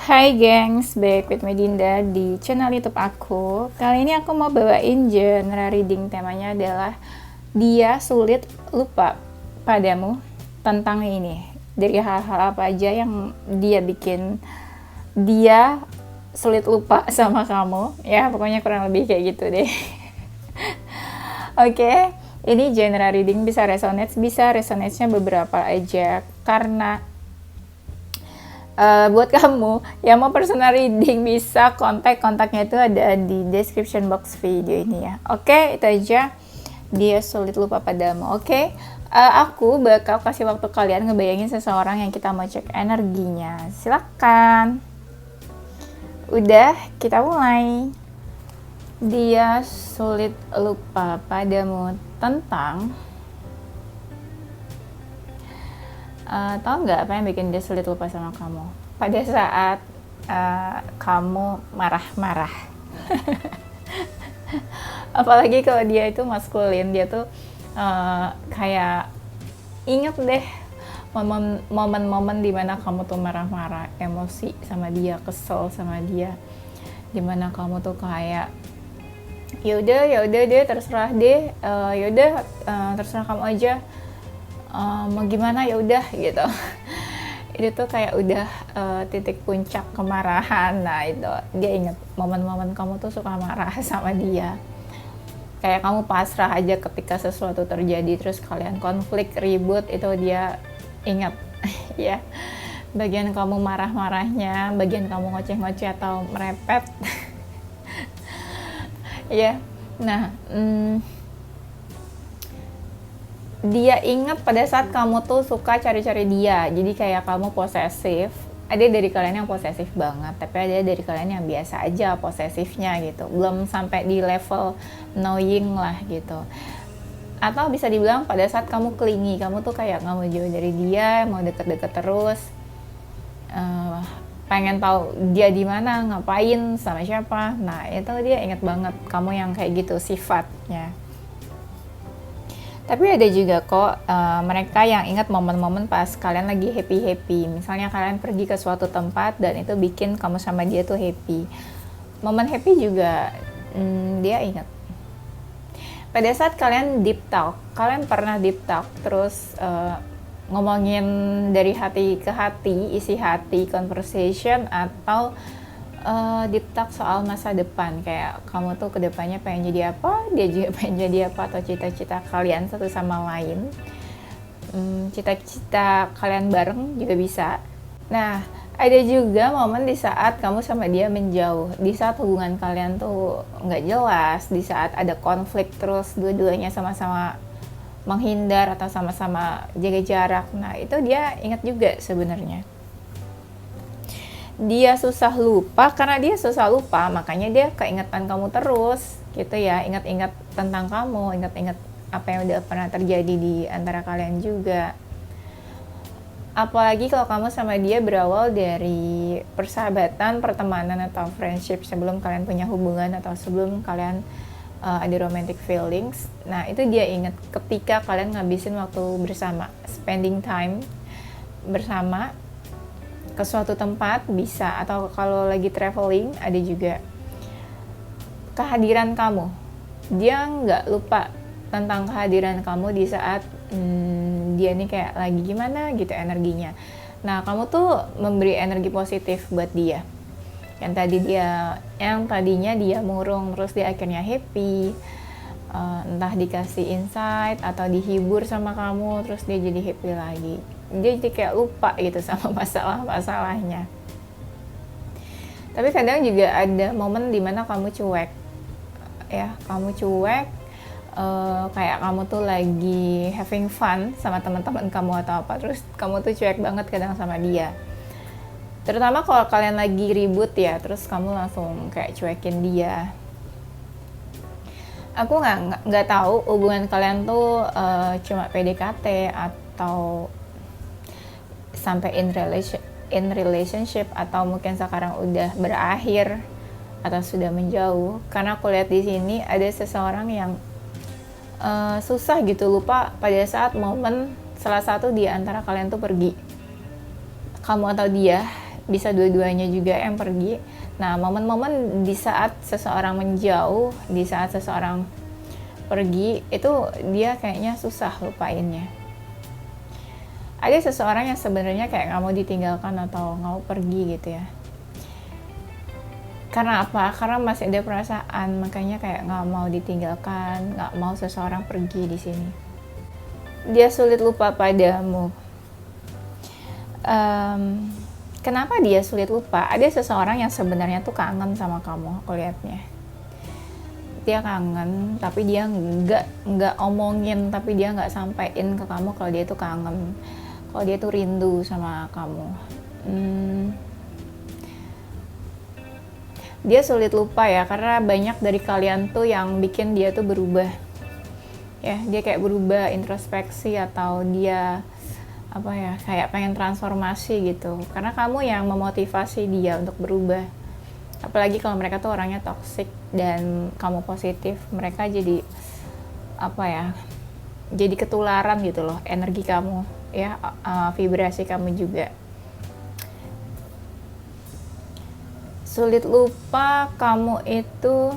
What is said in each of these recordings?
Hai gengs, back with Medinda di channel YouTube aku. Kali ini aku mau bawain genre reading, temanya adalah dia sulit lupa padamu, tentang ini. Dari hal-hal apa aja yang dia bikin dia sulit lupa sama kamu. Ya, pokoknya kurang lebih kayak gitu deh. Oke, ini genre reading bisa resonate-nya beberapa aja. Karena buat kamu yang mau personal reading bisa kontaknya itu ada di description box video ini ya. Oke, itu aja. Dia sulit lupa padamu. Oke, aku bakal kasih waktu kalian ngebayangin seseorang yang kita mau cek energinya. Silakan. Udah, kita mulai. Dia sulit lupa padamu tentang tahu nggak apa yang bikin dia sulit lupa sama kamu? Pada saat kamu marah-marah. Apalagi kalau dia itu maskulin, dia tuh kayak inget deh momen-momen dimana kamu tuh marah-marah, emosi sama dia, kesel sama dia, dimana kamu tuh kayak yaudah deh, terserah deh, yaudah terserah kamu aja, mau gimana ya udah gitu. Itu tuh kayak udah titik puncak kemarahan. Nah itu dia inget momen-momen kamu tuh suka marah sama dia, kayak kamu pasrah aja ketika sesuatu terjadi, terus kalian konflik ribut, itu dia ingat. Ya, bagian kamu marah-marahnya, bagian kamu ngoceh-ngoceh atau merepet. Ya, nah dia ingat pada saat kamu tuh suka cari-cari dia, jadi kayak kamu posesif. Ada dari kalian yang posesif banget, tapi ada dari kalian yang biasa aja posesifnya gitu, belum sampai di level annoying lah gitu. Atau bisa dibilang pada saat kamu clingy, kamu tuh kayak nggak mau jauh dari dia, mau deket-deket terus, pengen tahu dia di mana, ngapain, sama siapa. Nah itu dia inget banget kamu yang kayak gitu sifatnya. Tapi ada juga kok mereka yang ingat momen-momen pas kalian lagi happy-happy. Misalnya kalian pergi ke suatu tempat dan itu bikin kamu sama dia tuh happy. Momen happy juga dia ingat. Pada saat kalian deep talk, kalian pernah deep talk terus ngomongin dari hati ke hati, isi hati, conversation, atau deep talk soal masa depan, kayak kamu tuh kedepannya pengen jadi apa, dia juga pengen jadi apa, atau cita-cita kalian satu sama lain, cita-cita kalian bareng juga bisa. Nah ada juga momen di saat kamu sama dia menjauh, di saat hubungan kalian tuh nggak jelas, di saat ada konflik terus dua-duanya sama-sama menghindar atau sama-sama jaga jarak. Nah itu dia ingat juga sebenarnya. Dia susah lupa, karena dia susah lupa makanya dia keingetan kamu terus gitu ya, ingat-ingat tentang kamu, ingat-ingat apa yang udah pernah terjadi di antara kalian juga. Apalagi kalau kamu sama dia berawal dari persahabatan, pertemanan, atau friendship sebelum kalian punya hubungan atau sebelum kalian ada romantic feelings. Nah itu dia ingat ketika kalian ngabisin waktu bersama, spending time bersama ke suatu tempat bisa, atau kalau lagi traveling ada juga kehadiran kamu. Dia nggak lupa tentang kehadiran kamu di saat dia nih kayak lagi gimana gitu energinya. Nah kamu tuh memberi energi positif buat dia, yang tadinya dia murung terus dia akhirnya happy, entah dikasih insight atau dihibur sama kamu terus dia jadi happy lagi. Dia jadi kayak lupa gitu sama masalah-masalahnya. Tapi kadang juga ada momen dimana kamu cuek ya, kayak kamu tuh lagi having fun sama teman-teman kamu atau apa, terus kamu tuh cuek banget kadang sama dia. Terutama kalau kalian lagi ribut ya, terus kamu langsung kayak cuekin dia. Aku nggak tahu hubungan kalian tuh cuma PDKT atau sampai in relationship, atau mungkin sekarang udah berakhir atau sudah menjauh. Karena aku lihat di sini ada seseorang yang susah gitu lupa pada saat momen salah satu di antara kalian tuh pergi, kamu atau dia bisa dua-duanya juga yang pergi. Nah, momen-momen di saat seseorang menjauh, di saat seseorang pergi, itu dia kayaknya susah lupainnya. Ada seseorang yang sebenarnya kayak nggak mau ditinggalkan atau nggak mau pergi gitu ya. Karena apa? Karena masih ada perasaan, makanya kayak nggak mau ditinggalkan, nggak mau seseorang pergi di sini. Dia sulit lupa padamu. Kenapa dia sulit lupa? Ada seseorang yang sebenarnya tuh kangen sama kamu, aku lihatnya. Dia kangen, tapi dia nggak omongin, tapi dia nggak sampein ke kamu kalau dia tuh kangen, kalau dia tuh rindu sama kamu. Dia sulit lupa ya, karena banyak dari kalian tuh yang bikin dia tuh berubah. Ya, dia kayak berubah, introspeksi, atau dia apa ya, kayak pengen transformasi gitu. Karena kamu yang memotivasi dia untuk berubah. Apalagi kalau mereka tuh orangnya toksik dan kamu positif, mereka jadi apa ya? Jadi ketularan gitu loh, energi kamu ya, vibrasi kamu juga. Sulit lupa kamu itu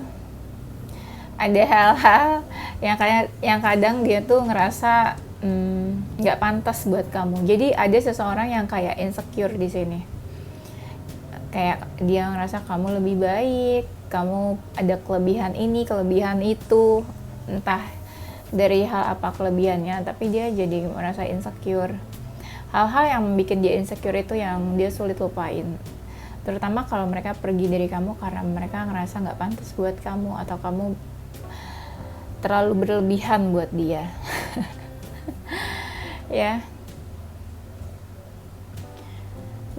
ada hal-hal yang kadang dia tuh ngerasa nggak pantas buat kamu. Jadi ada seseorang yang kayak insecure di sini. Kayak dia ngerasa kamu lebih baik, kamu ada kelebihan ini, kelebihan itu, entah dari hal apa kelebihannya, tapi dia jadi merasa insecure. Hal-hal yang bikin dia insecure itu yang dia sulit lupain. Terutama kalau mereka pergi dari kamu karena mereka ngerasa nggak pantas buat kamu, atau kamu terlalu berlebihan buat dia. Ya,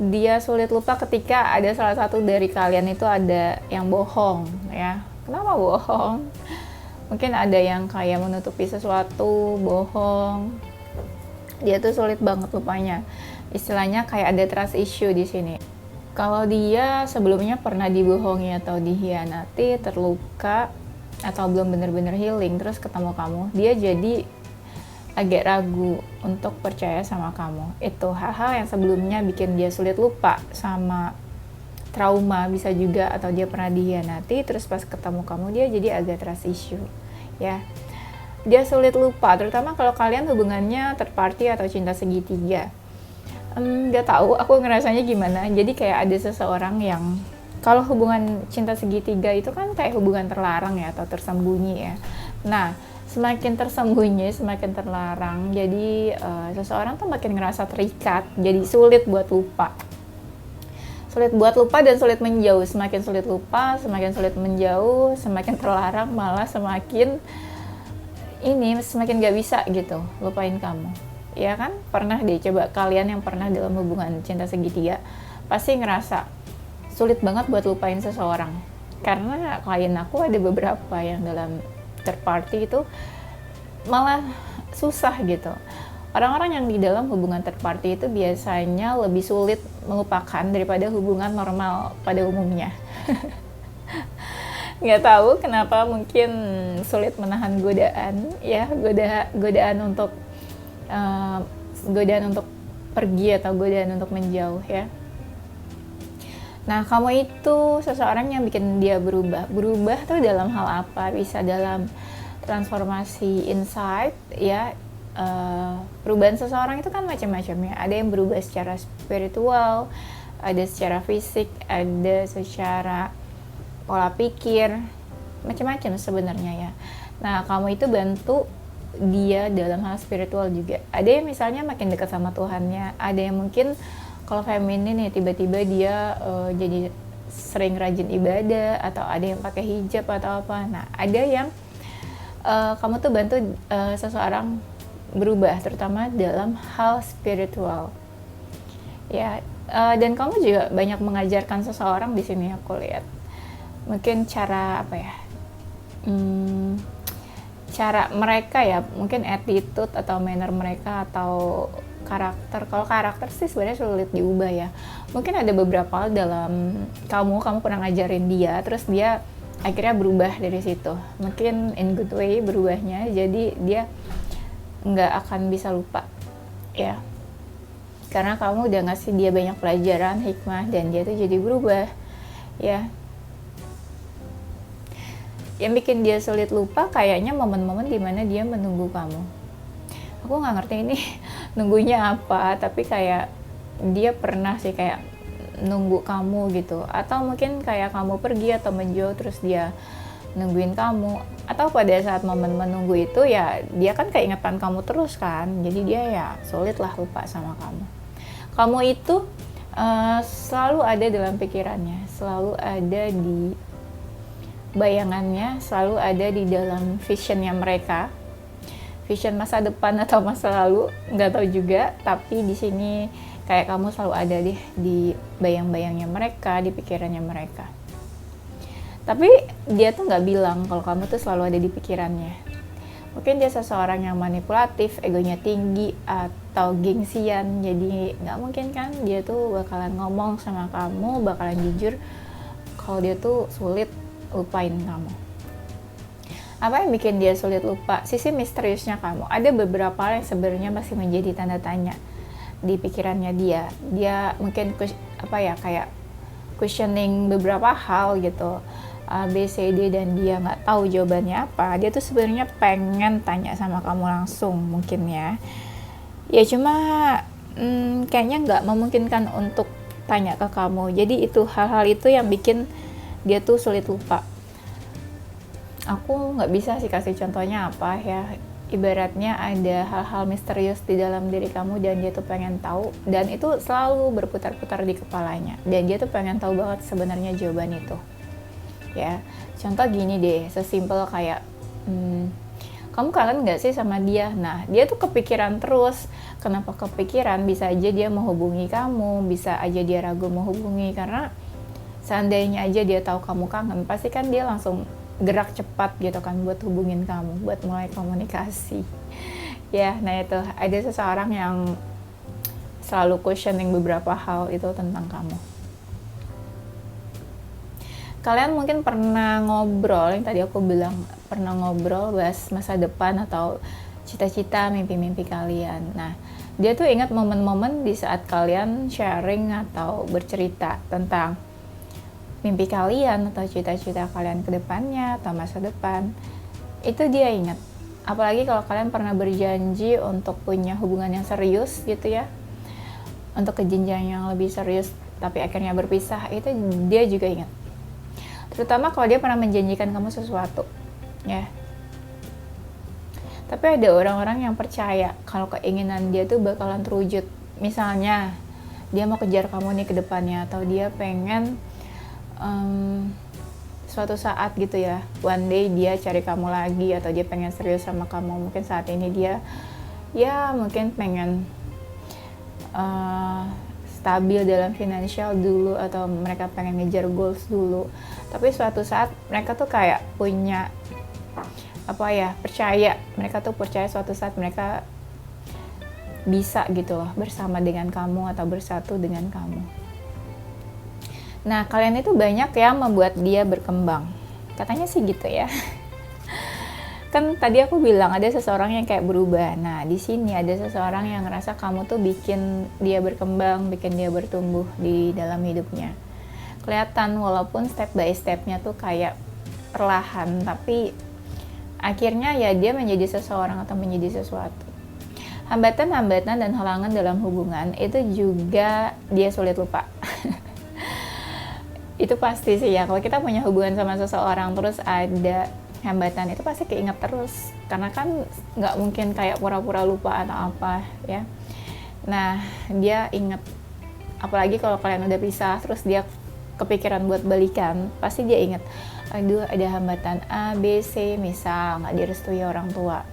dia sulit lupa ketika ada salah satu dari kalian itu ada yang bohong ya. Kenapa bohong? Mungkin ada yang kayak menutupi sesuatu, bohong. Dia tuh sulit banget lupanya. Istilahnya kayak ada trust issue di sini. Kalau dia sebelumnya pernah dibohongi atau dikhianati, terluka, atau belum benar-benar healing, terus ketemu kamu, dia jadi agak ragu untuk percaya sama kamu. Itu hal-hal yang sebelumnya bikin dia sulit lupa sama trauma bisa juga, atau dia pernah dikhianati, terus pas ketemu kamu dia jadi agak trust issue ya. Dia sulit lupa, terutama kalau kalian hubungannya third party atau cinta segitiga. Gak tahu aku ngerasanya gimana. Jadi kayak ada seseorang yang, kalau hubungan cinta segitiga itu kan kayak hubungan terlarang ya, atau tersembunyi ya. Nah, semakin tersembunyi, semakin terlarang, jadi seseorang tuh makin ngerasa terikat, jadi sulit buat lupa. Sulit buat lupa dan sulit menjauh. Semakin sulit lupa, semakin sulit menjauh, semakin terlarang, malah semakin gak bisa gitu lupain kamu. Ya kan? Pernah deh, coba kalian yang pernah dalam hubungan cinta segitiga pasti ngerasa sulit banget buat lupain seseorang. Karena klien aku ada beberapa yang dalam third party itu malah susah gitu. Orang-orang yang di dalam hubungan third party itu biasanya lebih sulit melupakan daripada hubungan normal pada umumnya. Nggak tahu kenapa, mungkin sulit menahan godaan ya, godaan untuk pergi atau godaan untuk menjauh ya. Nah, kamu itu seseorang yang bikin dia berubah tuh dalam hal apa? Bisa dalam transformasi insight ya. Perubahan seseorang itu kan macam-macam ya. Ada yang berubah secara spiritual, ada secara fisik, ada secara pola pikir, macam-macam sebenarnya ya. Nah, kamu itu bantu dia dalam hal spiritual juga. Ada yang misalnya makin dekat sama Tuhannya, ada yang mungkin kalau feminin ya tiba-tiba dia jadi sering rajin ibadah, atau ada yang pakai hijab atau apa. Nah, ada yang kamu tuh bantu seseorang berubah, terutama dalam hal spiritual ya. Dan kamu juga banyak mengajarkan seseorang di sini, aku lihat. Mungkin cara apa ya, cara mereka ya, mungkin attitude atau manner mereka, atau karakter. Kalau karakter sih sebenarnya sulit diubah ya. Mungkin ada beberapa hal dalam kamu pernah ngajarin dia, terus dia akhirnya berubah dari situ. Mungkin in good way berubahnya, jadi dia nggak akan bisa lupa ya. karena kamu udah ngasih dia banyak pelajaran, hikmah, dan dia tuh jadi berubah, ya. Yang bikin dia sulit lupa kayaknya momen-momen dimana dia menunggu kamu. Aku nggak ngerti ini nunggunya apa, tapi kayak dia pernah sih kayak nunggu kamu gitu, atau mungkin kayak kamu pergi atau menjauh terus dia nungguin kamu, atau pada saat momen menunggu itu ya dia kan keingetan kamu terus kan, jadi dia ya sulit lah lupa sama kamu. Kamu itu selalu ada dalam pikirannya, selalu ada di bayangannya, selalu ada di dalam visionnya mereka, vision masa depan atau masa lalu, nggak tahu juga, tapi di sini kayak kamu selalu ada deh di bayang-bayangnya mereka, di pikirannya mereka. Tapi dia tuh nggak bilang kalau kamu tuh selalu ada di pikirannya. Mungkin dia seseorang yang manipulatif, egonya tinggi, atau gengsian. Jadi nggak mungkin kan dia tuh bakalan ngomong sama kamu, bakalan jujur kalau dia tuh sulit lupain kamu. Apa yang bikin dia sulit lupa? Sisi misteriusnya kamu. Ada beberapa hal yang sebenarnya masih menjadi tanda tanya di pikirannya dia. Dia mungkin kayak questioning beberapa hal gitu, A, B, C, D, dan dia nggak tahu jawabannya apa. Dia tuh sebenarnya pengen tanya sama kamu langsung mungkin ya. Ya cuma kayaknya nggak memungkinkan untuk tanya ke kamu. Jadi itu hal-hal itu yang bikin dia tuh sulit lupa. Aku nggak bisa sih kasih contohnya apa ya. Ibaratnya ada hal-hal misterius di dalam diri kamu dan dia tuh pengen tahu, dan itu selalu berputar-putar di kepalanya, dan dia tuh pengen tahu banget sebenarnya jawaban itu. Ya, contoh gini deh, sesimpel kayak kamu kangen nggak sih sama dia? Nah, dia tuh kepikiran terus. Kenapa kepikiran? Bisa aja dia menghubungi kamu, bisa aja dia ragu menghubungi, karena seandainya aja dia tahu kamu kangen, pasti kan dia langsung gerak cepat gitu kan buat hubungin kamu, buat mulai komunikasi. Ya, nah itu ada seseorang yang selalu questioning beberapa hal itu tentang kamu. Kalian mungkin pernah ngobrol, yang tadi aku bilang pernah ngobrol bahas masa depan atau cita-cita, mimpi-mimpi kalian. Nah, dia tuh ingat momen-momen di saat kalian sharing atau bercerita tentang mimpi kalian atau cita-cita kalian ke depannya atau masa depan. Itu dia ingat. Apalagi kalau kalian pernah berjanji untuk punya hubungan yang serius gitu ya, untuk ke jenjang yang lebih serius tapi akhirnya berpisah, itu dia juga ingat. Terutama kalau dia pernah menjanjikan kamu sesuatu ya. Tapi ada orang-orang yang percaya kalau keinginan dia tuh bakalan terwujud. Misalnya dia mau kejar kamu nih ke depannya, atau dia pengen suatu saat gitu ya, one day dia cari kamu lagi, atau dia pengen serius sama kamu. Mungkin saat ini dia ya mungkin pengen stabil dalam finansial dulu, atau mereka pengen ngejar goals dulu. Tapi suatu saat mereka tuh kayak punya percaya, mereka tuh percaya suatu saat mereka bisa gitu loh bersama dengan kamu atau bersatu dengan kamu. Nah, kalian itu banyak yang membuat dia berkembang. Katanya sih gitu ya. Kan tadi aku bilang ada seseorang yang kayak berubah. Nah, di sini ada seseorang yang ngerasa kamu tuh bikin dia berkembang, bikin dia bertumbuh di dalam hidupnya. Kelihatan walaupun step by stepnya tuh kayak perlahan, tapi akhirnya ya dia menjadi seseorang atau menjadi sesuatu. Hambatan-hambatan dan halangan dalam hubungan itu juga dia sulit lupa. Itu pasti sih ya, kalau kita punya hubungan sama seseorang terus ada hambatan, itu pasti keinget terus, karena kan nggak mungkin kayak pura-pura lupa atau apa ya. Nah, dia inget, apalagi kalau kalian udah pisah terus dia kepikiran buat balikan, pasti dia inget, aduh ada hambatan A, B, C, misal nggak direstui orang tua,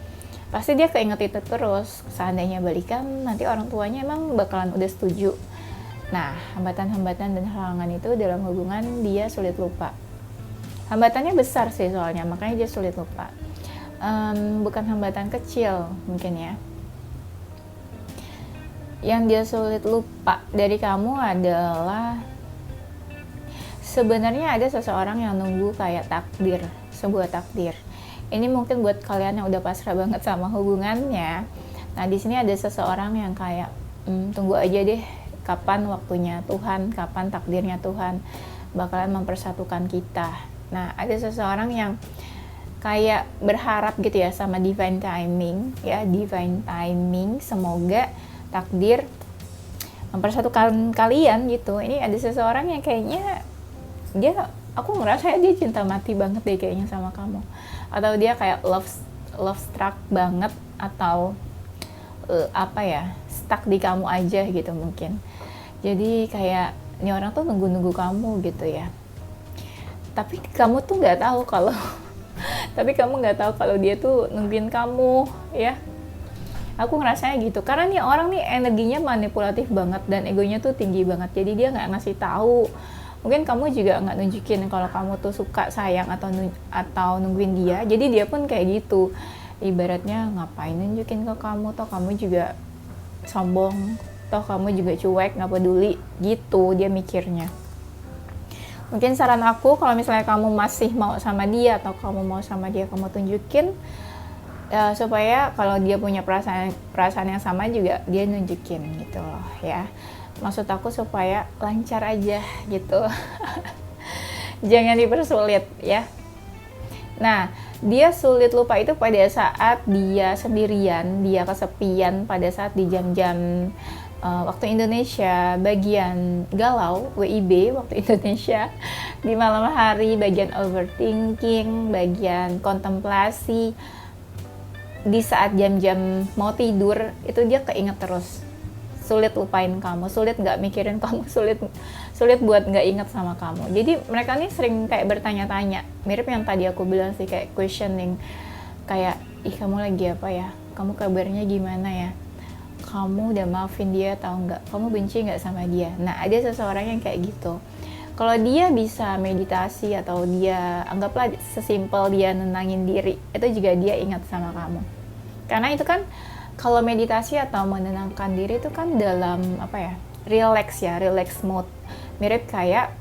pasti dia keinget itu terus. Seandainya balikan, nanti orang tuanya emang bakalan udah setuju. Nah, hambatan-hambatan dan halangan itu dalam hubungan dia sulit lupa. Hambatannya besar sih soalnya, makanya dia sulit lupa. Bukan hambatan kecil mungkin ya. Yang dia sulit lupa dari kamu adalah sebenarnya ada seseorang yang nunggu kayak takdir, sebuah takdir. Ini mungkin buat kalian yang udah pasrah banget sama hubungannya. Nah, di sini ada seseorang yang kayak tunggu aja deh kapan waktunya Tuhan, kapan takdirnya Tuhan bakalan mempersatukan kita. Nah, ada seseorang yang kayak berharap gitu ya sama divine timing, ya, divine timing, semoga takdir mempersatukan kalian gitu. Ini ada seseorang yang kayaknya aku ngerasa dia cinta mati banget deh kayaknya sama kamu, atau dia kayak love struck banget, atau stuck di kamu aja gitu mungkin. Jadi kayak ini orang tuh nunggu kamu gitu ya, tapi kamu tuh nggak tahu kalau dia tuh nungguin kamu ya. Aku ngerasanya gitu, karena nih orang nih energinya manipulatif banget dan egonya tuh tinggi banget, jadi dia nggak ngasih tahu. Mungkin kamu juga nggak nunjukin kalau kamu tuh suka, sayang, atau nungguin dia, jadi dia pun kayak gitu. Ibaratnya ngapain nunjukin ke kamu, toh kamu juga sombong, toh kamu juga cuek, nggak peduli gitu dia mikirnya. Mungkin saran aku, kalau misalnya kamu masih mau sama dia atau kamu mau sama dia, kamu tunjukin supaya kalau dia punya perasaan yang sama juga dia nunjukin gitu loh ya. Maksud aku supaya lancar aja gitu. Jangan dipersulit ya. Nah, dia sulit lupa itu pada saat dia sendirian, dia kesepian pada saat di jam-jam waktu Indonesia bagian galau, WIB waktu Indonesia, di malam hari bagian overthinking, bagian kontemplasi, di saat jam-jam mau tidur itu dia keinget terus. Sulit lupain kamu, sulit nggak mikirin kamu, sulit buat nggak inget sama kamu. Jadi mereka nih sering kayak bertanya-tanya, mirip yang tadi aku bilang sih, kayak questioning, kayak ih kamu lagi apa ya, kamu kabarnya gimana ya, kamu udah maafin dia atau nggak, kamu benci nggak sama dia. Nah, ada seseorang yang kayak gitu. Kalau dia bisa meditasi atau dia anggaplah sesimpel dia nenangin diri, itu juga dia ingat sama kamu. Karena itu kan kalau meditasi atau menenangkan diri itu kan dalam relax mode, mirip kayak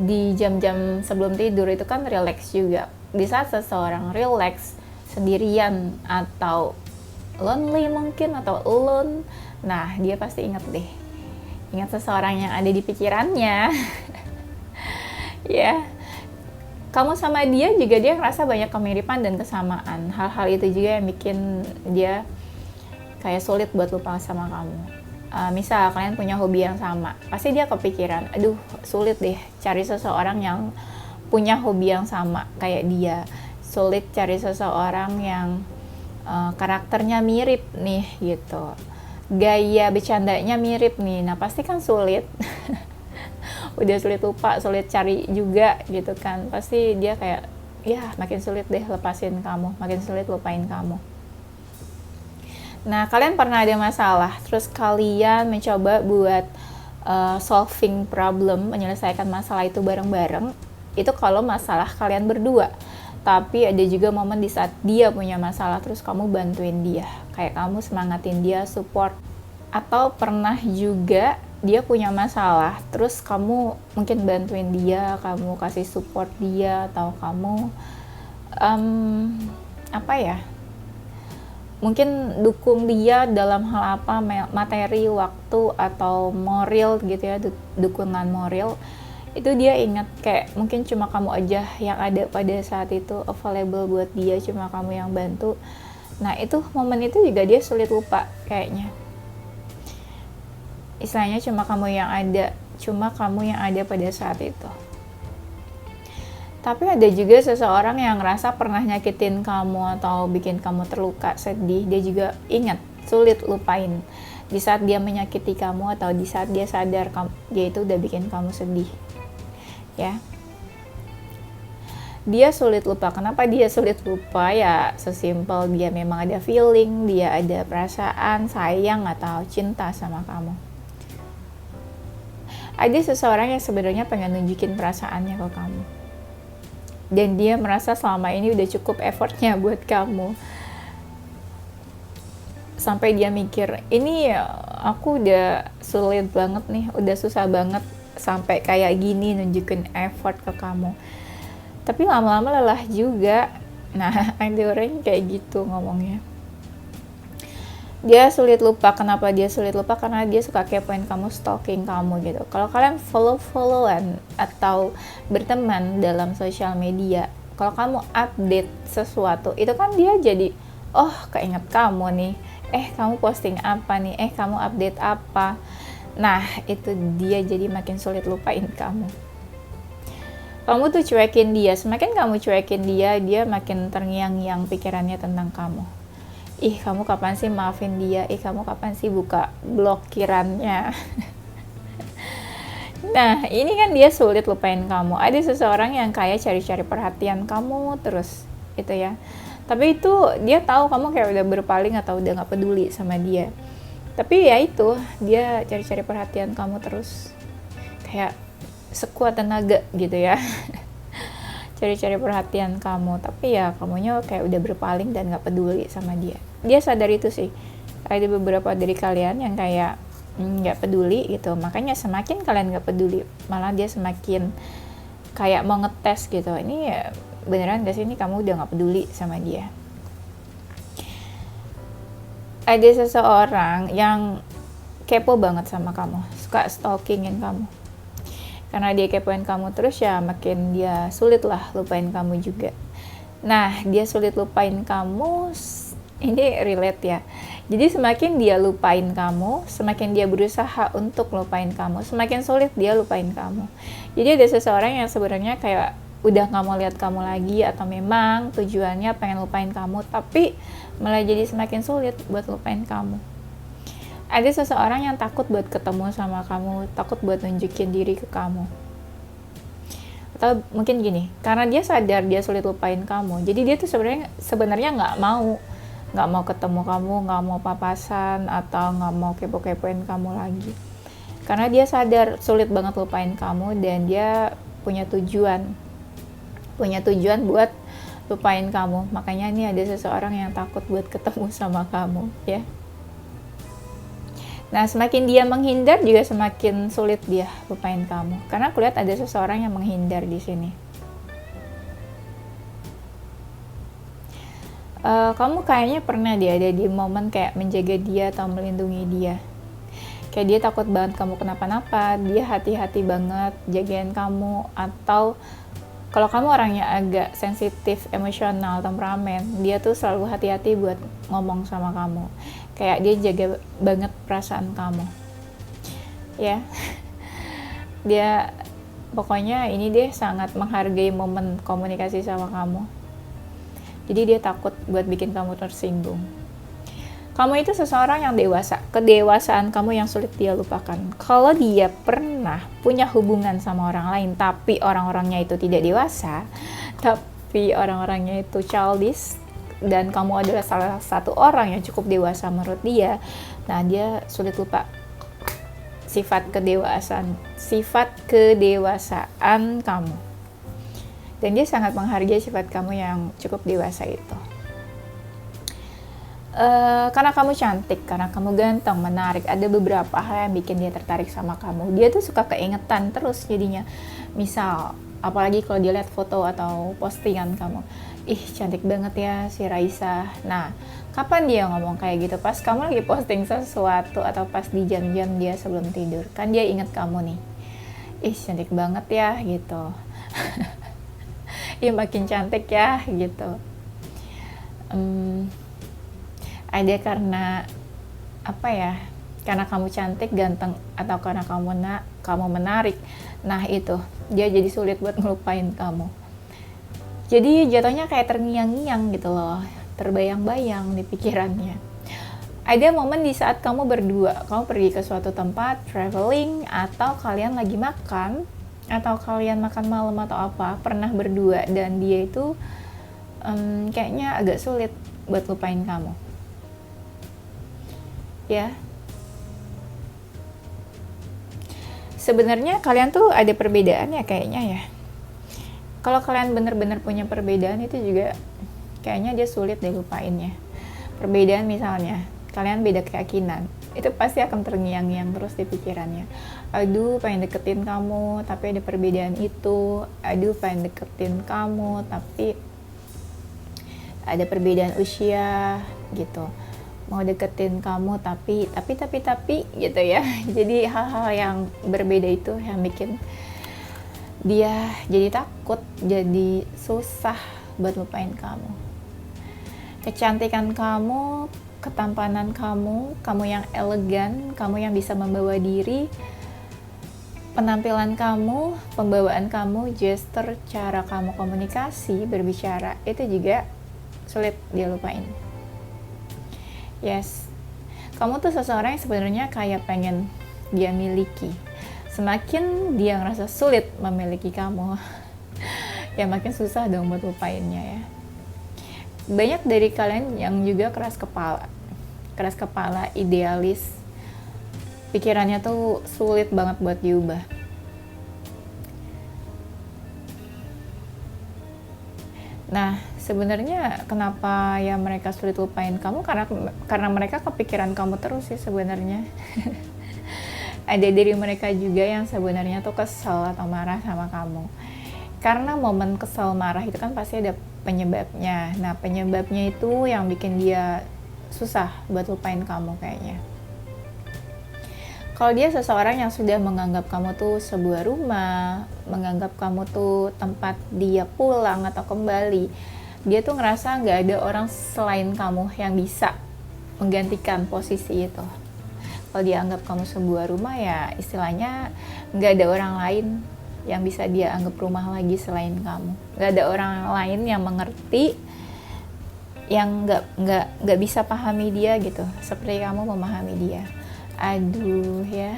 di jam-jam sebelum tidur itu kan relax juga. Di saat seseorang relax sendirian atau lonely mungkin, atau alone, nah dia pasti ingat seseorang yang ada di pikirannya. Ya, kamu sama dia juga dia ngerasa banyak kemiripan dan kesamaan. Hal-hal itu juga yang bikin dia kayak sulit buat lupa sama kamu. Misal kalian punya hobi yang sama, pasti dia kepikiran, aduh sulit deh cari seseorang yang punya hobi yang sama kayak dia. Sulit cari seseorang yang karakternya mirip nih gitu, gaya bercandanya mirip nih. Nah pasti kan sulit. Udah sulit lupa, sulit cari juga gitu kan. Pasti dia kayak, ya makin sulit deh lepasin kamu, makin sulit lupain kamu. Nah, kalian pernah ada masalah, terus kalian mencoba buat solving problem, menyelesaikan masalah itu bareng-bareng. Itu kalau masalah kalian berdua. Tapi ada juga momen di saat dia punya masalah, terus kamu bantuin dia. Kayak kamu semangatin dia, support. Atau pernah juga dia punya masalah, terus kamu mungkin bantuin dia, kamu kasih support dia, atau kamu mungkin dukung dia dalam hal apa, materi, waktu, atau moral gitu ya, dukungan moral. Itu dia ingat, kayak mungkin cuma kamu aja yang ada pada saat itu available buat dia, cuma kamu yang bantu. Nah itu momen itu juga dia sulit lupa kayaknya. Istilahnya cuma kamu yang ada pada saat itu. Tapi ada juga seseorang yang ngerasa pernah nyakitin kamu atau bikin kamu terluka, sedih, dia juga ingat, sulit lupain. Di saat dia menyakiti kamu atau di saat dia sadar dia itu udah bikin kamu sedih. Ya. Dia sulit lupa. Kenapa dia sulit lupa? Ya sesimpel dia memang ada feeling, dia ada perasaan sayang atau cinta sama kamu. Ada seseorang yang sebenarnya pengen nunjukin perasaannya ke kamu, dan dia merasa selama ini udah cukup effortnya buat kamu, sampai dia mikir, ini aku udah sulit banget nih, udah susah banget sampai kayak gini nunjukin effort ke kamu, tapi lama-lama lelah juga. Nah ada orang kayak gitu ngomongnya. Dia sulit lupa. Kenapa dia sulit lupa? Karena dia suka kepoin kamu, stalking kamu gitu. Kalau kalian follow-followan atau berteman dalam sosial media, kalau kamu update sesuatu, itu kan dia jadi, oh keinget kamu nih, kamu posting apa nih, kamu update apa. Nah, itu dia jadi makin sulit lupain kamu. Kamu tuh cuekin dia, semakin kamu cuekin dia, dia makin terngiang-ngiang pikirannya tentang kamu. Ih, kamu kapan sih maafin dia? Ih, kamu kapan sih buka blokirannya? Nah, ini kan dia sulit lupain kamu. Ada seseorang yang kayak cari-cari perhatian kamu terus, gitu ya. Tapi itu dia tahu kamu kayak udah berpaling atau udah gak peduli sama dia. Tapi ya itu, dia cari-cari perhatian kamu terus. Kayak sekuat tenaga gitu ya. Cari-cari perhatian kamu, tapi ya kamunya kayak udah berpaling dan gak peduli sama dia. Dia sadar itu sih. Ada beberapa dari kalian yang kayak gak peduli gitu, makanya semakin kalian gak peduli, malah dia semakin kayak mau ngetes gitu, ini ya, beneran gak sih ini kamu udah gak peduli sama dia. Ada seseorang yang kepo banget sama kamu, suka stalkingin kamu. Karena dia kepoin kamu terus ya makin dia sulit lah lupain kamu juga. Nah, dia sulit lupain kamu, ini relate ya. Jadi semakin dia lupain kamu, semakin dia berusaha untuk lupain kamu, semakin sulit dia lupain kamu. Jadi ada seseorang yang sebenarnya kayak udah gak mau lihat kamu lagi, atau memang tujuannya pengen lupain kamu, tapi malah jadi semakin sulit buat lupain kamu. Ada seseorang yang takut buat ketemu sama kamu, takut buat nunjukin diri ke kamu. Atau mungkin gini, karena dia sadar dia sulit lupain kamu, jadi dia tuh sebenarnya nggak mau ketemu kamu, nggak mau papasan, atau nggak mau kepo-kepoin kamu lagi. Karena dia sadar sulit banget lupain kamu, dan dia punya tujuan buat lupain kamu. Makanya ini ada seseorang yang takut buat ketemu sama kamu, ya. Nah, semakin dia menghindar juga semakin sulit dia lupain kamu. Karena aku lihat ada seseorang yang menghindar di sini. Kamu kayaknya pernah dia ada di momen kayak menjaga dia atau melindungi dia. Kayak dia takut banget kamu kenapa-napa, dia hati-hati banget jagain kamu. Atau kalau kamu orangnya agak sensitif, emosional, temperamen, dia tuh selalu hati-hati buat ngomong sama kamu. Kayak dia jaga banget perasaan kamu, ya. Dia pokoknya ini dia sangat menghargai momen komunikasi sama kamu. Jadi dia takut buat bikin kamu tersinggung. Kamu itu seseorang yang dewasa, kedewasaan kamu yang sulit dia lupakan. Kalau dia pernah punya hubungan sama orang lain, tapi orang-orangnya itu tidak dewasa, tapi orang-orangnya itu childish, dan kamu adalah salah satu orang yang cukup dewasa menurut dia, nah dia sulit lupa sifat kedewasaan kamu. Dan dia sangat menghargai sifat kamu yang cukup dewasa itu. Karena kamu cantik, karena kamu ganteng, menarik, ada beberapa hal yang bikin dia tertarik sama kamu. Dia tuh suka keingetan terus jadinya. Misal, apalagi kalau dia lihat foto atau postingan kamu, ih cantik banget ya si Raisa. Nah, kapan dia ngomong kayak gitu? Pas kamu lagi posting sesuatu atau pas di jam-jam dia sebelum tidur, kan dia inget kamu nih, ih cantik banget ya gitu. Ya makin cantik ya gitu. Ada karena apa ya, karena kamu cantik, ganteng, atau karena kamu menarik. Nah itu dia jadi sulit buat ngelupain kamu. Jadi jatuhnya kayak terngiang-ngiang gitu loh, terbayang-bayang di pikirannya. Ada momen di saat kamu berdua, kamu pergi ke suatu tempat, traveling, atau kalian lagi makan, atau kalian makan malam atau apa, pernah berdua, dan dia itu kayaknya agak sulit buat lupain kamu. Ya, sebenarnya kalian tuh ada perbedaan ya kayaknya ya. Kalau kalian bener-bener punya perbedaan itu juga kayaknya dia sulit deh lupainnya. Perbedaan misalnya, kalian beda keyakinan, itu pasti akan terngiang-ngiang terus di pikirannya. Aduh pengen deketin kamu, tapi ada perbedaan itu. Aduh pengen deketin kamu, tapi ada perbedaan usia gitu. mau deketin kamu tapi gitu ya. Jadi hal-hal yang berbeda itu yang bikin dia jadi takut, jadi susah buat lupain kamu. Kecantikan kamu, ketampanan kamu, kamu yang elegan, kamu yang bisa membawa diri, penampilan kamu, pembawaan kamu, gesture, cara kamu komunikasi, berbicara, itu juga sulit dia lupain. Yes, kamu tuh seseorang yang sebenarnya kayak pengen dia miliki. Semakin dia ngerasa sulit memiliki kamu, ya makin susah dong buat lupainnya ya. Banyak dari kalian yang juga keras kepala, idealis, pikirannya tuh sulit banget buat diubah. Nah, sebenarnya kenapa ya mereka sulit lupain kamu, karena mereka kepikiran kamu terus sih sebenarnya. Ada dari mereka juga yang sebenarnya tuh kesel atau marah sama kamu. Karena momen kesel marah itu kan pasti ada penyebabnya. Nah, penyebabnya itu yang bikin dia susah buat lupain kamu kayaknya. Kalau dia seseorang yang sudah menganggap kamu tuh sebuah rumah, menganggap kamu tuh tempat dia pulang atau kembali, dia tuh ngerasa nggak ada orang selain kamu yang bisa menggantikan posisi itu. Kalau dia anggap kamu sebuah rumah, ya istilahnya nggak ada orang lain yang bisa dia anggap rumah lagi selain kamu. Nggak ada orang lain yang mengerti, yang nggak bisa pahami dia gitu, seperti kamu memahami dia. Aduh ya,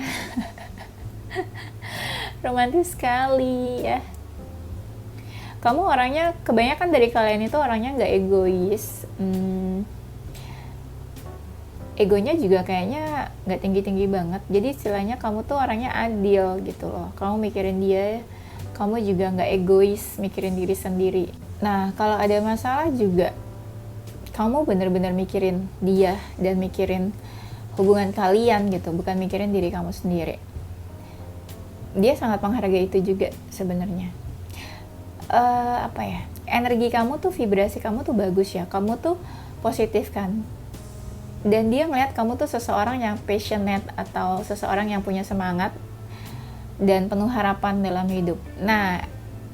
romantis sekali ya. Kamu orangnya, kebanyakan dari kalian itu orangnya nggak egois. Egonya juga kayaknya nggak tinggi-tinggi banget. Jadi istilahnya kamu tuh orangnya adil gitu loh. Kamu mikirin dia, kamu juga nggak egois mikirin diri sendiri. Nah, kalau ada masalah juga, kamu bener-bener mikirin dia dan mikirin hubungan kalian gitu, bukan mikirin diri kamu sendiri. Dia sangat menghargai itu juga sebenarnya. Energi kamu tuh, vibrasi kamu tuh bagus ya. Kamu tuh positif kan. Dan dia ngeliat kamu tuh seseorang yang passionate atau seseorang yang punya semangat dan penuh harapan dalam hidup. Nah,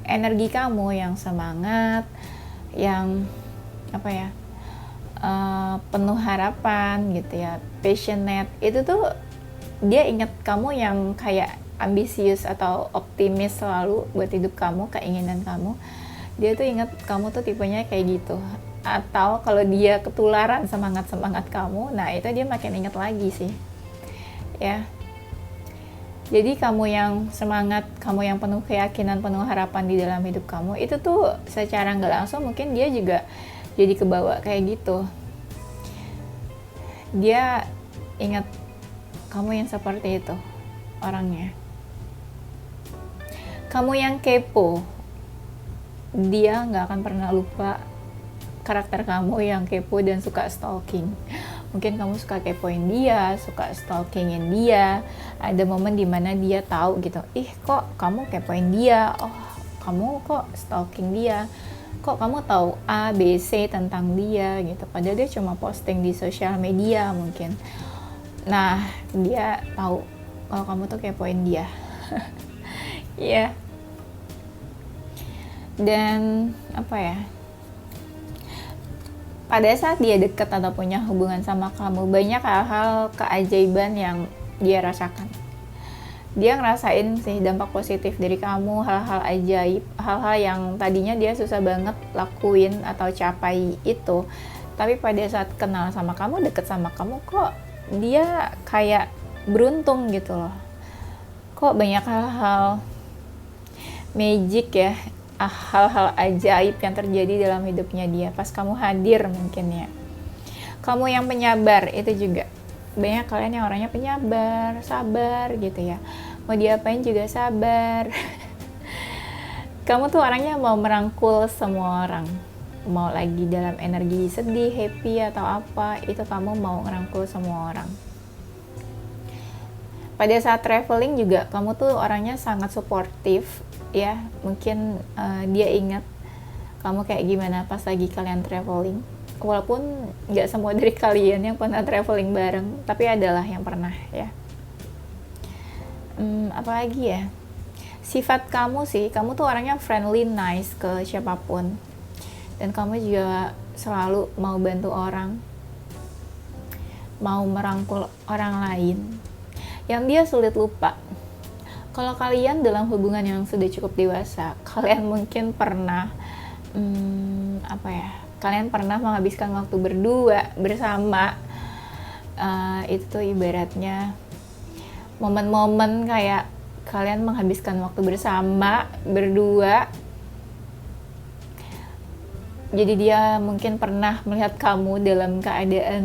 energi kamu yang semangat, yang penuh harapan gitu ya, passionate, itu tuh dia ingat kamu yang kayak ambisius atau optimis selalu buat hidup kamu, keinginan kamu. Dia tuh ingat kamu tuh tipenya kayak gitu. Atau kalau dia ketularan semangat kamu, nah itu dia makin ingat lagi sih ya. Jadi kamu yang semangat, kamu yang penuh keyakinan, penuh harapan di dalam hidup kamu, itu tuh secara nggak langsung mungkin dia juga jadi kebawa kayak gitu. Dia ingat kamu yang seperti itu orangnya. Kamu yang kepo, dia nggak akan pernah lupa karakter kamu yang kepo dan suka stalking. Mungkin kamu suka kepoin dia, suka stalkingin dia. Ada momen dimana dia tahu gitu, kok kamu kepoin dia, kamu kok stalking dia, kok kamu tahu A, B, C tentang dia gitu. Padahal dia cuma posting di sosial media mungkin. Nah, dia tahu kalau kamu tuh kepoin dia. Iya. Dan pada saat dia dekat atau punya hubungan sama kamu, banyak hal-hal keajaiban yang dia rasakan. Dia ngerasain sih dampak positif dari kamu, hal-hal ajaib, hal-hal yang tadinya dia susah banget lakuin atau capai itu. Tapi pada saat kenal sama kamu, deket sama kamu, kok dia kayak beruntung gitu loh. Kok banyak hal-hal magic ya, hal-hal ajaib yang terjadi dalam hidupnya dia pas kamu hadir mungkin ya. Kamu yang penyabar, itu juga banyak kalian yang orangnya penyabar, sabar gitu ya. Mau diapain juga sabar. Kamu tuh orangnya mau merangkul semua orang. Mau lagi dalam energi sedih, happy atau apa, itu kamu mau ngerangkul semua orang. Pada saat traveling juga kamu tuh orangnya sangat suportif ya. Mungkin dia ingat kamu kayak gimana pas lagi kalian traveling. walaupun nggak semua dari kalian yang pernah traveling bareng, tapi adalah yang pernah ya. Apalagi ya, sifat kamu sih, kamu tuh orangnya friendly, nice ke siapapun, dan kamu juga selalu mau bantu orang, mau merangkul orang lain yang dia sulit lupa. Kalau kalian dalam hubungan yang sudah cukup dewasa, kalian mungkin pernah kalian pernah menghabiskan waktu berdua bersama. Itu tuh ibaratnya momen-momen kayak kalian menghabiskan waktu bersama berdua. Jadi dia mungkin pernah melihat kamu dalam keadaan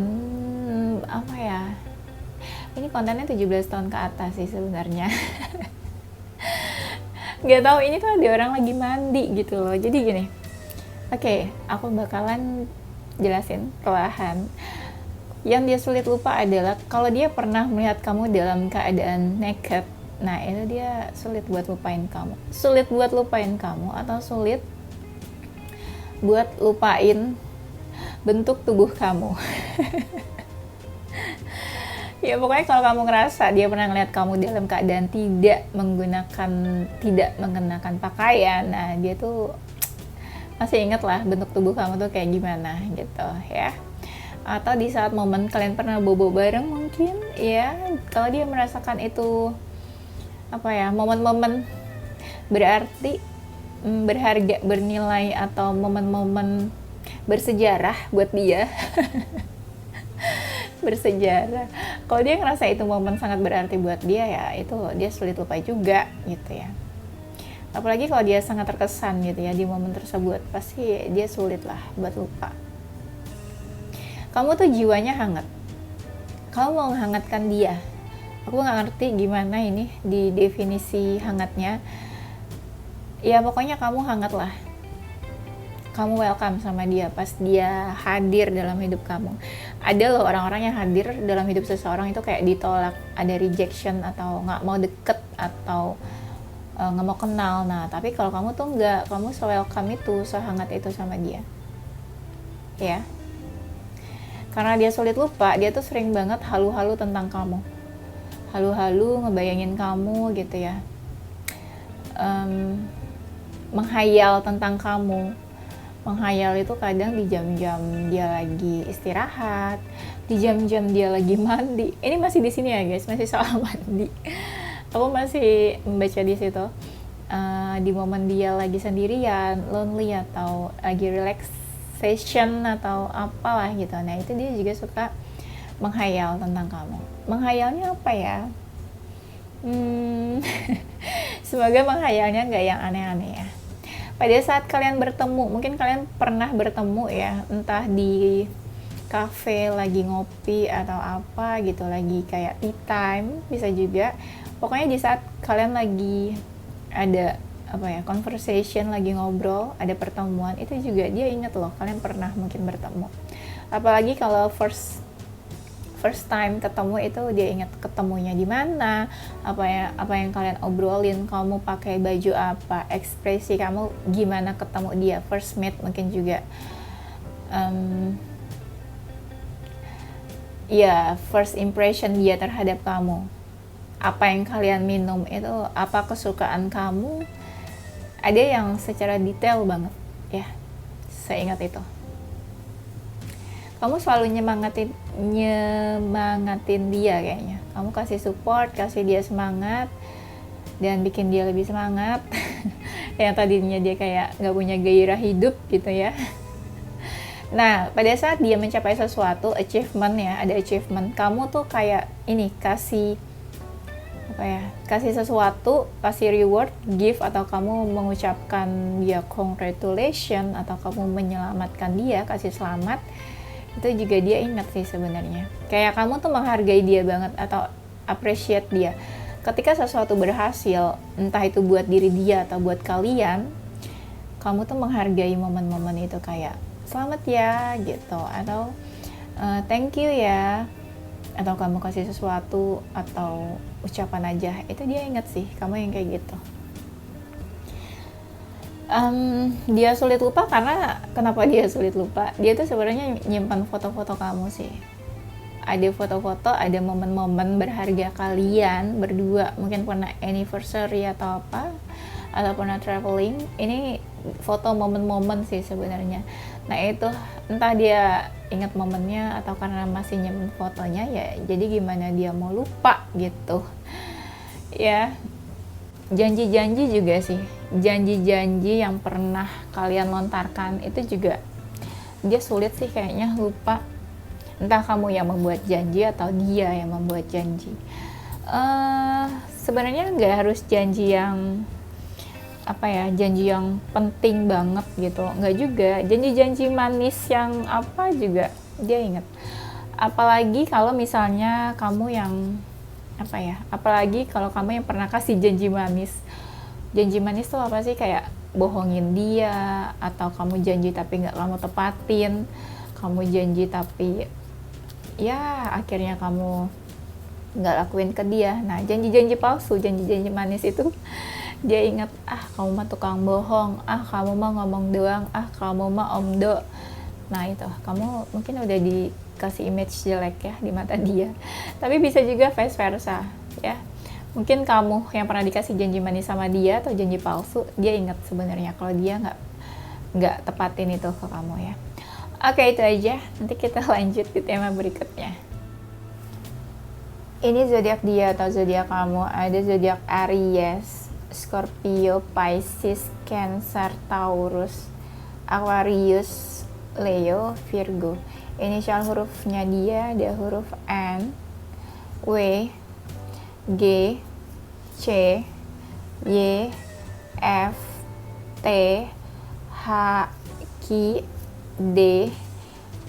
ini kontennya 17 tahun ke atas sih sebenarnya. Gak tahu, ini tuh ada orang lagi mandi gitu loh. Jadi gini, oke, aku bakalan jelasin perlahan. Yang dia sulit lupa adalah kalau dia pernah melihat kamu dalam keadaan naked. Nah, itu dia sulit buat lupain kamu. Sulit buat lupain kamu atau sulit buat lupain bentuk tubuh kamu. Ya pokoknya kalau kamu ngerasa dia pernah ngeliat kamu dalam keadaan tidak mengenakan pakaian, nah dia tuh masih inget lah bentuk tubuh kamu tuh kayak gimana gitu ya. Atau di saat momen kalian pernah bobo bareng mungkin ya, kalau dia merasakan itu momen-momen berarti, berharga, bernilai, atau momen-momen bersejarah buat dia. Bersejarah. Kalau dia ngerasa itu momen sangat berarti buat dia, ya itu dia sulit lupa juga gitu ya. Apalagi kalau dia sangat terkesan gitu ya di momen tersebut, pasti dia sulit lah buat lupa. Kamu tuh jiwanya hangat, kamu mau menghangatkan dia. Aku nggak ngerti gimana ini di definisi hangatnya. Ya pokoknya kamu hangat lah. Kamu welcome sama dia pas dia hadir dalam hidup kamu. Ada loh orang-orang yang hadir dalam hidup seseorang itu kayak ditolak, ada rejection atau nggak mau deket atau nggak mau kenal. Nah tapi kalau kamu tuh nggak, kamu se-welcome itu, sehangat itu sama dia ya. Karena dia sulit lupa, dia tuh sering banget halu-halu tentang kamu, halu-halu ngebayangin kamu gitu ya, menghayal tentang kamu. Menghayal itu kadang di jam-jam dia lagi istirahat, di jam-jam dia lagi mandi. Ini masih di sini ya guys, masih soal mandi. Aku masih membaca di situ. Di momen dia lagi sendirian, lonely, atau lagi relaxation atau apalah gitu. Nah itu dia juga suka menghayal tentang kamu. Menghayalnya apa ya? Semoga menghayalnya nggak yang aneh-aneh ya. Pada saat kalian bertemu, mungkin kalian pernah bertemu ya, entah di cafe lagi ngopi atau apa gitu, lagi kayak tea time, bisa juga. Pokoknya di saat kalian lagi ada conversation, lagi ngobrol, ada pertemuan, itu juga dia inget loh kalian pernah mungkin bertemu. Apalagi kalau first time ketemu, itu dia ingat ketemunya di mana, apa yang kalian obrolin, kamu pakai baju apa, ekspresi kamu gimana ketemu dia, first meet mungkin juga, first impression dia terhadap kamu, apa yang kalian minum itu, apa kesukaan kamu, ada yang secara detail banget ya, saya ingat itu. Kamu selalu nyemangatin dia kayaknya. Kamu kasih support, kasih dia semangat, dan bikin dia lebih semangat. Yang tadinya dia kayak nggak punya gairah hidup gitu ya. Nah, pada saat dia mencapai sesuatu, achievement ya, ada achievement, kamu tuh kayak ini, kasih sesuatu, kasih reward, gift, atau kamu mengucapkan dia congratulations, atau kamu menyelamatkan dia, kasih selamat. Itu juga dia ingat sih sebenarnya. Kayak kamu tuh menghargai dia banget atau appreciate dia. Ketika sesuatu berhasil, entah itu buat diri dia atau buat kalian, kamu tuh menghargai momen-momen itu, kayak selamat ya gitu, atau thank you ya, atau kamu kasih sesuatu atau ucapan aja, itu dia ingat sih kamu yang kayak gitu. Dia sulit lupa karena kenapa dia sulit lupa? Dia tuh sebenarnya nyimpan foto-foto kamu sih. Ada foto-foto, ada momen-momen berharga kalian berdua, mungkin pernah anniversary atau apa, atau pernah traveling. Ini foto momen-momen sih sebenarnya. Nah itu entah dia ingat momennya atau karena masih nyimpen fotonya ya, jadi gimana dia mau lupa gitu ya. Janji-janji juga sih, janji-janji yang pernah kalian lontarkan itu juga dia sulit sih kayaknya lupa. Entah kamu yang membuat janji atau dia yang membuat janji. Sebenarnya nggak harus janji yang apa ya, janji yang penting banget gitu, nggak juga. Janji-janji manis yang apa juga dia ingat. Apalagi kalau misalnya kamu yang apa ya, apalagi kalau kamu yang pernah kasih janji manis. Janji manis tuh apa sih, kayak bohongin dia, atau kamu janji tapi nggak kamu tepatin, kamu janji tapi ya akhirnya kamu nggak lakuin ke dia. Nah janji-janji palsu, janji-janji manis itu dia ingat, kamu mah tukang bohong, kamu mah ngomong doang, kamu mah omdo. Nah itu kamu mungkin udah dikasih image jelek ya di mata dia. Tapi bisa juga vice versa ya, mungkin kamu yang pernah dikasih janji manis sama dia atau janji palsu, dia ingat sebenarnya kalau dia nggak tepatin itu ke kamu ya. Oke, itu aja. Nanti kita lanjut di tema berikutnya. Ini zodiak dia atau zodiak kamu. Ada zodiak Aries, Scorpio, Pisces, Cancer, Taurus, Aquarius, Leo, Virgo. Inisial hurufnya dia ada huruf N, W, G, C, Y, F, T, H, Q, D,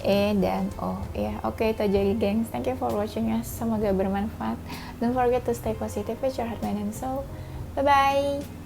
E, dan O ya. Oke, itu aja gengs. Thank you for watching ya. Semoga bermanfaat. Don't forget to stay positive with your heart, mind, and soul. Bye bye.